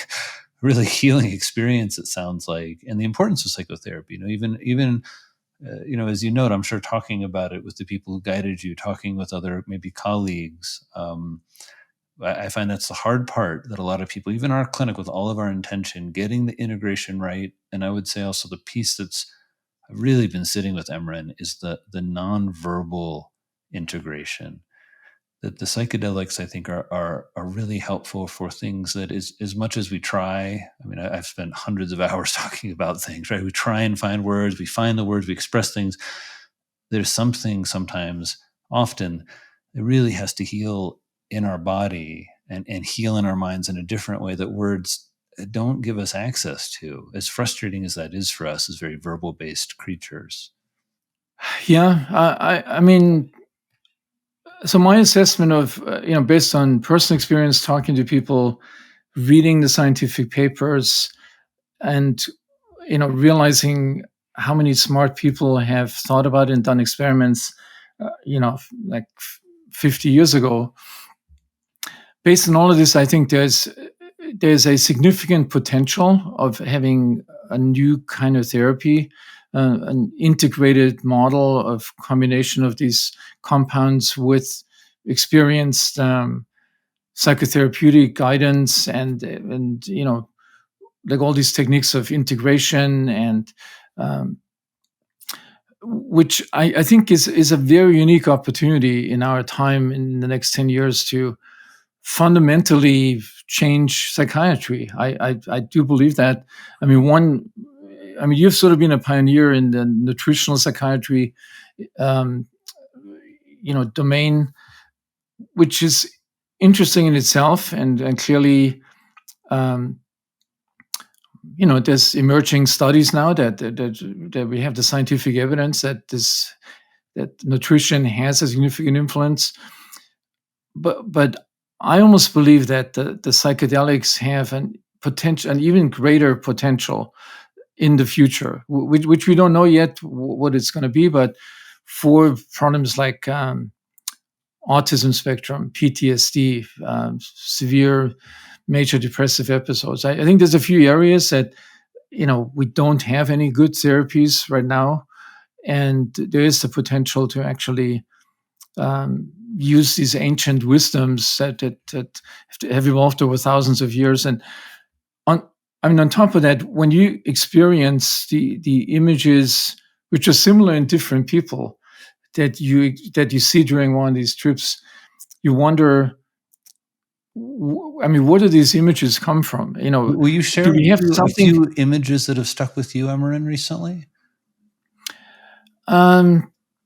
really healing experience? It sounds like, and the importance of psychotherapy. Even as you note, I'm sure talking about it with the people who guided you, talking with other maybe colleagues. I find that's the hard part that a lot of people, even our clinic, with all of our intention, getting the integration right. And I would say also the piece that's really been sitting with Emeran is the nonverbal integration. that the psychedelics, I think, are really helpful for things that is, as much as we try. I mean, I've spent hundreds of hours talking about things, right? We try and find words, we find the words, we express things. There's something sometimes, often, it really has to heal in our body and heal in our minds in a different way that words don't give us access to, as frustrating as that is for us as very verbal based creatures. Yeah, I mean, so my assessment of based on personal experience, talking to people, reading the scientific papers, and realizing how many smart people have thought about it and done experiments, like 50 years ago. Based on all of this, I think there's a significant potential of having a new kind of therapy, an integrated model of combination of these compounds with experienced psychotherapeutic guidance and like all these techniques of integration and which I think is a very unique opportunity in our time in the next 10 years to fundamentally change psychiatry. I do believe that. I mean, you've sort of been a pioneer in the nutritional psychiatry, um, domain, which is interesting in itself, and clearly, um, there's emerging studies now that we have the scientific evidence that nutrition has a significant influence. But I almost believe that the psychedelics have an even greater potential in the future, which we don't know yet what it's going to be. But for problems like autism spectrum, PTSD, severe major depressive episodes, I think there's a few areas that we don't have any good therapies right now, and there is the potential to actually use these ancient wisdoms that have evolved over thousands of years. And on top of that, when you experience the images, which are similar in different people, that you see during one of these trips, you wonder, where do these images come from? Will you share do we have a something? few images that have stuck with you, Emeran, recently? I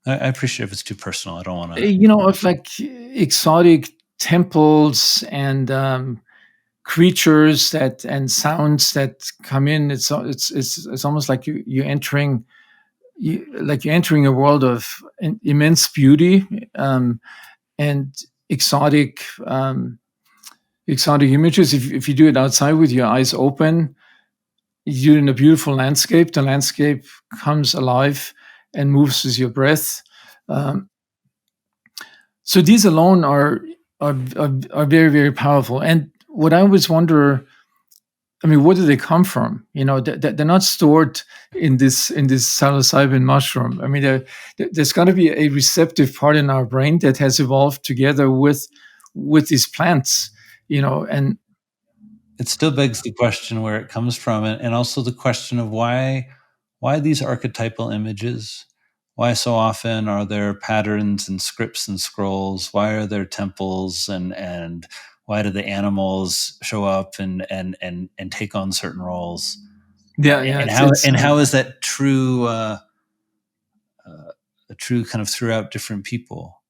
appreciate if it's too personal. I don't want to. Of like exotic temples and creatures and sounds that come in. It's almost like you're entering a world of immense beauty, and exotic images. If you do it outside with your eyes open, you do it in a beautiful landscape. The landscape comes alive and moves with your breath. So these alone are very, very powerful. And what I always wonder, where do they come from? They're not stored in this psilocybin mushroom. There's got to be a receptive part in our brain that has evolved together with these plants. And It still begs the question where it comes from, and also the question of why these archetypal images. Why so often are there patterns and scripts and scrolls? Why are there temples and why do the animals show up and take on certain roles? yeah, And it's how is that true? True kind of throughout different people,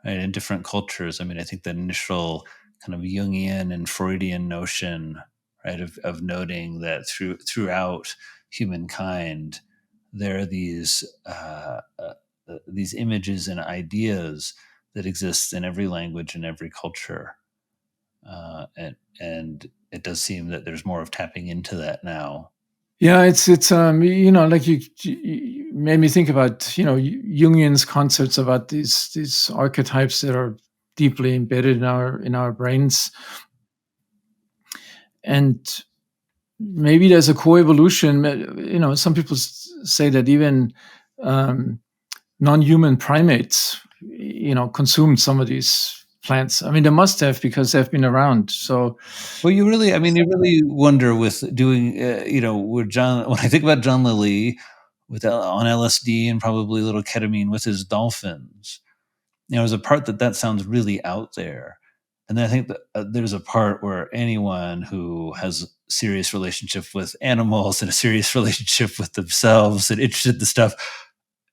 right, in different cultures. I think the initial kind of Jungian and Freudian notion, right, of noting that throughout humankind there are these images and ideas that exist in every language and every culture, and it does seem that there's more of tapping into that now. Yeah, it's like you made me think about Jungian's concepts about these archetypes that are deeply embedded in our brains, and maybe there's a coevolution. Some people say that even non-human primates consumed some of these plants. They must have, because they've been around. So well, you really wonder with doing, with John, when I think about John Lilly on LSD and probably a little ketamine with his dolphins, there's a part that sounds really out there. And then I think that there's a part where anyone who has a serious relationship with animals and a serious relationship with themselves and interested in the stuff,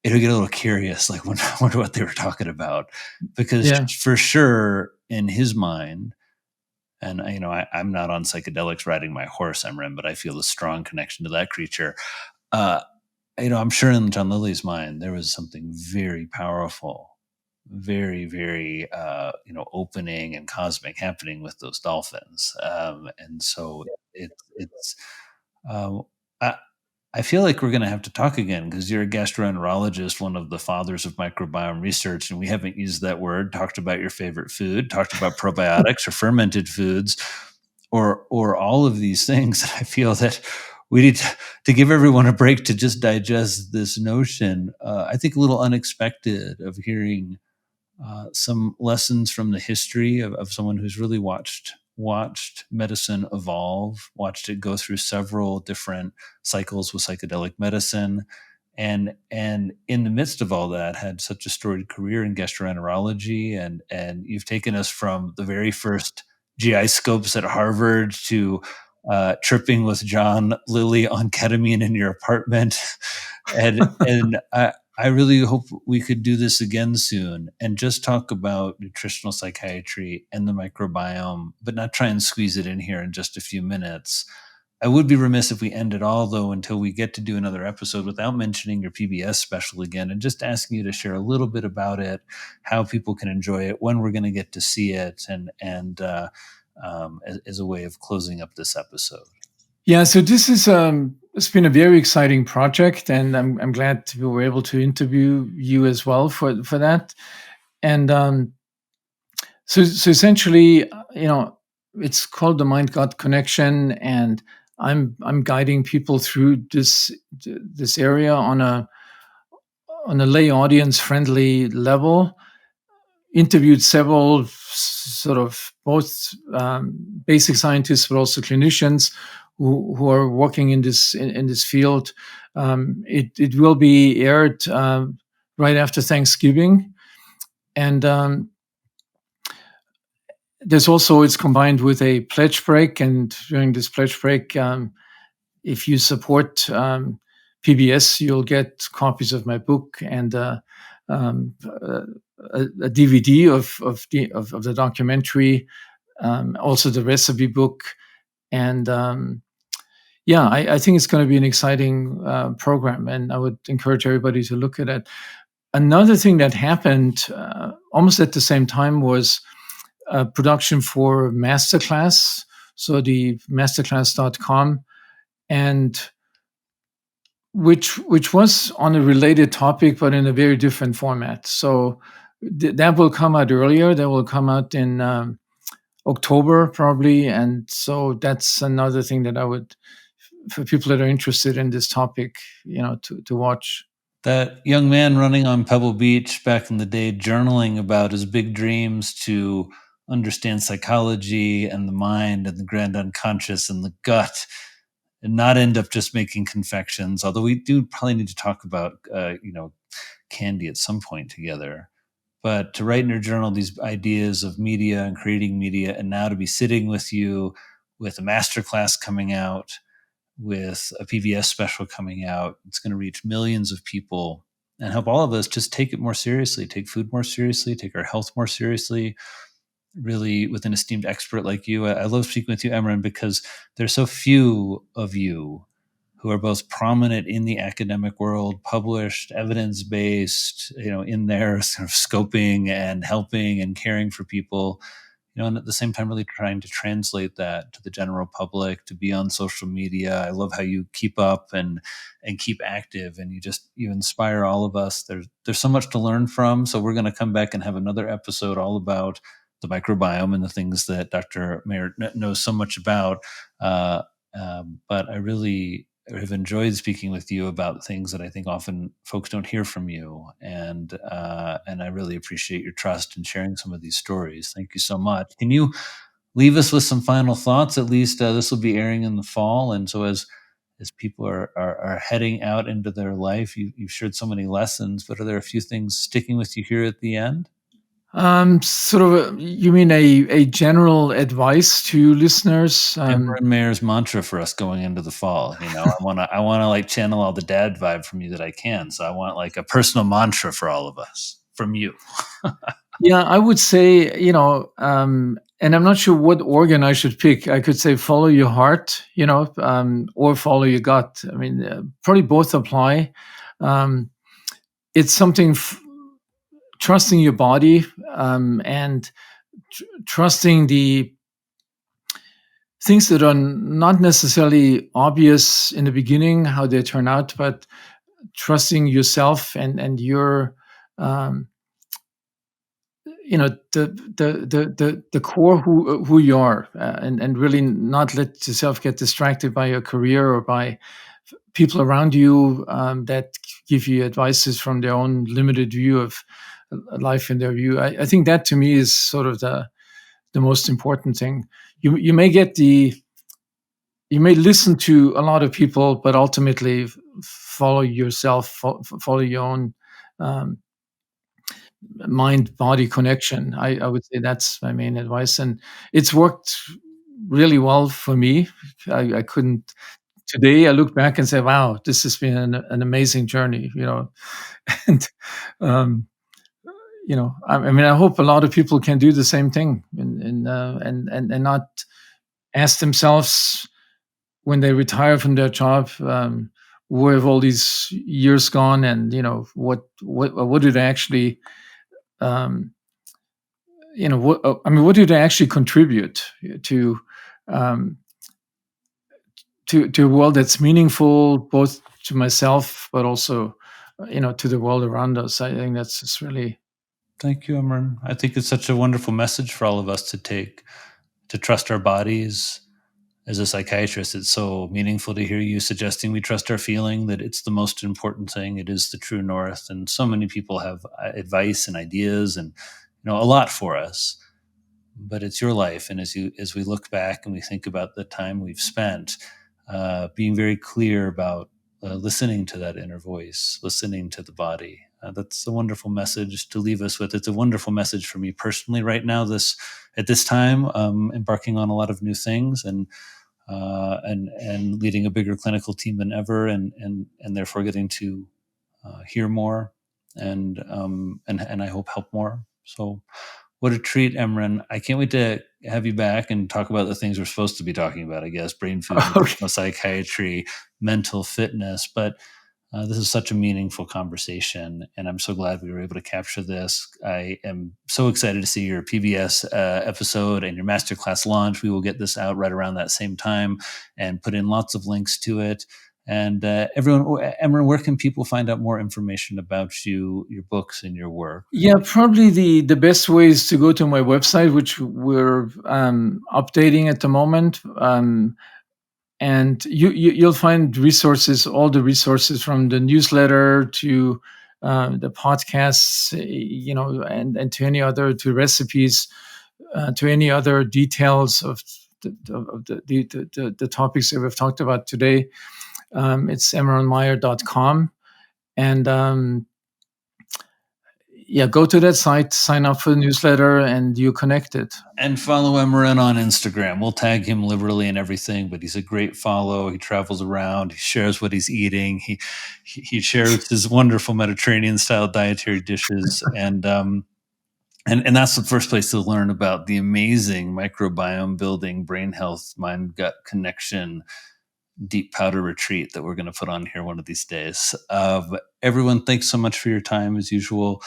it'll get a little curious, like, wonder what they were talking about. Because Yeah. for sure, in his mind, and I'm not on psychedelics riding my horse, Emeran, but I feel a strong connection to that creature. Uh, I'm sure in John Lilly's mind there was something very powerful, very, very, opening and cosmic happening with those dolphins. And so it's, uh, I, I feel like we're going to have to talk again because you're a gastroenterologist, one of the fathers of microbiome research, and we haven't used that word. Talked about your favorite food, talked about probiotics or fermented foods, or all of these things. I feel that we need to give everyone a break to just digest this notion. I think a little unexpected of hearing some lessons from the history of someone who's really watched medicine evolve, watched it go through several different cycles with psychedelic medicine, and in the midst of all that had such a storied career in gastroenterology, and you've taken us from the very first GI scopes at Harvard to tripping with John Lilly on ketamine in your apartment, and I really hope we could do this again soon and just talk about nutritional psychiatry and the microbiome, but not try and squeeze it in here in just a few minutes. I would be remiss if we end it all, though, until we get to do another episode without mentioning your PBS special again and just asking you to share a little bit about it, how people can enjoy it, when we're going to get to see it, and as a way of closing up this episode. Yeah, so this is it's been a very exciting project, and I'm glad we were able to interview you as well for that. And so essentially, it's called the mind gut connection, and I'm guiding people through this area on a lay audience friendly level. Interviewed several sort of both basic scientists, but also clinicians who are working in this field. It will be aired right after Thanksgiving, and there's also it's combined with a pledge break. And during this pledge break, if you support PBS, you'll get copies of my book and um, a DVD of the documentary, also the recipe book, and yeah, I think it's going to be an exciting program, and I would encourage everybody to look at it. Another thing that happened almost at the same time was a production for Masterclass, so the masterclass.com, and which was on a related topic, but in a very different format. So that will come out earlier. That will come out in October probably, and so that's another thing that I would, for people that are interested in this topic, to watch. That young man running on Pebble Beach back in the day, journaling about his big dreams to understand psychology and the mind and the grand unconscious and the gut, and not end up just making confections. Although we do probably need to talk about, candy at some point together. But to write in your journal these ideas of media and creating media, and now to be sitting with you with a masterclass coming out, with a PBS special coming out, it's going to reach millions of people and help all of us just take it more seriously, take food more seriously, take our health more seriously, really with an esteemed expert like you. I love speaking with you, Emeran, because there's so few of you who are both prominent in the academic world, published, evidence-based, in their sort of scoping and helping and caring for people, and at the same time really trying to translate that to the general public, to be on social media. I love how you keep up and keep active, and you inspire all of us. There's so much to learn from. So we're going to come back and have another episode all about the microbiome and the things that Dr. Mayer knows so much about. But I really have enjoyed speaking with you about things that I think often folks don't hear from you, and I really appreciate your trust in sharing some of these stories. Thank you so much. Can you leave us with some final thoughts? At least this will be airing in the fall, and so as people are heading out into their life, you've shared so many lessons. But are there a few things sticking with you here at the end? Sort of, you mean a general advice to listeners? Emeran Mayer's mantra for us going into the fall. I wanna like channel all the dad vibe from you that I can. So I want like a personal mantra for all of us from you. Yeah, I would say, and I'm not sure what organ I should pick. I could say follow your heart, or follow your gut. I mean, probably both apply. Um, it's something trusting your body, and trusting the things that are not necessarily obvious in the beginning, how they turn out, but trusting yourself and your um, the core who you are, and really not let yourself get distracted by your career or by people around you, that give you advices from their own limited view of life and their view. I think that to me is sort of the most important thing. You may get you may listen to a lot of people, but ultimately follow yourself, follow your own um, mind body connection. I would say that's my main advice, and it's worked really well for me. I couldn't. Today, I look back and say, "Wow, this has been an amazing journey." And um, I mean, I hope a lot of people can do the same thing, and not ask themselves when they retire from their job, where have all these years gone, and what did I actually um, what did I actually contribute to um, to a world that's meaningful, both to myself, but also to the world around us. I think that's just really. Thank you, Emeran. I think it's such a wonderful message for all of us to take, to trust our bodies. As a psychiatrist, it's so meaningful to hear you suggesting we trust our feeling, that it's the most important thing. It is the true north. And so many people have advice and ideas and a lot for us. But it's your life. And as we look back and we think about the time we've spent, being very clear about listening to that inner voice, listening to the body. That's a wonderful message to leave us with. It's a wonderful message for me personally right now. At this time, embarking on a lot of new things and leading a bigger clinical team than ever, and therefore getting to hear more and I hope help more. So what a treat, Emeran. I can't wait to have you back and talk about the things we're supposed to be talking about, I guess: brain food, Okay. medicinal psychiatry, mental fitness. But this is such a meaningful conversation, and I'm so glad we were able to capture this. I am so excited to see your PBS episode and your masterclass launch. We will get this out right around that same time and put in lots of links to it. And everyone, Emeran, where can people find out more information about you, your books, and your work? Yeah, probably the best way is to go to my website, which we're updating at the moment. And you'll find resources, all the resources from the newsletter to the podcasts, and to any other, to recipes, to any other details of the topics that we've talked about today. It's emeranmayer.com. And yeah, go to that site, sign up for the newsletter, and you're connected. And follow Emeran on Instagram. We'll tag him liberally and everything, but he's a great follow. He travels around. He shares what he's eating. He shares his wonderful Mediterranean style dietary dishes, and that's the first place to learn about the amazing microbiome building, brain health, mind gut connection, deep powder retreat that we're going to put on here one of these days. But everyone, thanks so much for your time as usual.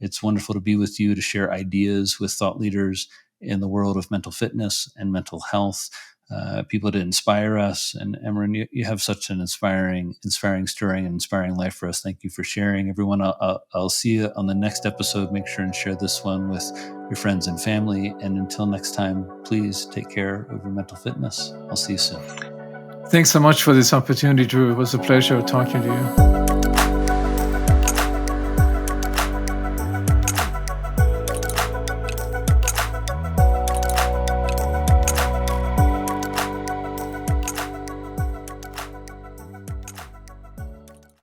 It's wonderful to be with you, to share ideas with thought leaders in the world of mental fitness and mental health, people to inspire us. And Emeran, you have such an inspiring, stirring, and inspiring life for us. Thank you for sharing. Everyone, I'll see you on the next episode. Make sure and share this one with your friends and family. And until next time, please take care of your mental fitness. I'll see you soon. Thanks so much for this opportunity, Drew. It was a pleasure talking to you.